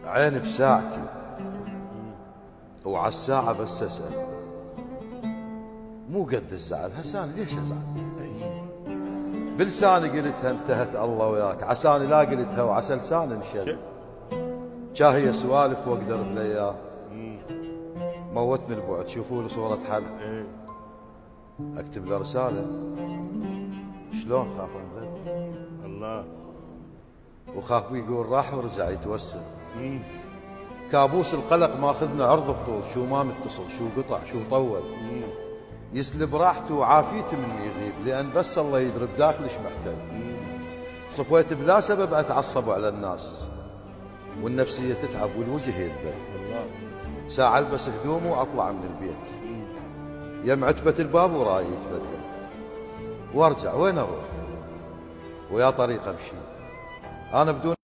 عيني بساعتي وعلى الساعة بس أسأل، مو قد الزعل هسان ليش أزعل؟ بلساني قلتها انتهت الله وياك، عساني لا قلتها وعسى لساني انشل. جاهية سوالف واقدر بالايام، موتني البعد شوفوا لي صورة حل، اكتب له رسالة شلون خاف انغد الله، وخاف يقول راح ورجع يتوسل. كابوس القلق ماخذنا عرض الطول، شو ما متصل شو قطع شو طول، يسلب راحته وعافيته من يغيب، لان بس الله يدري بداخلي ايش محتاج. صفيت بلا سبب اتعصب على الناس، والنفسيه تتعب والوجه يذبل. ساعه البس هدومي واطلع من البيت، يم عتبه الباب وراي يتبدل، وارجع وين اروح ويا طريق امشي انا بدون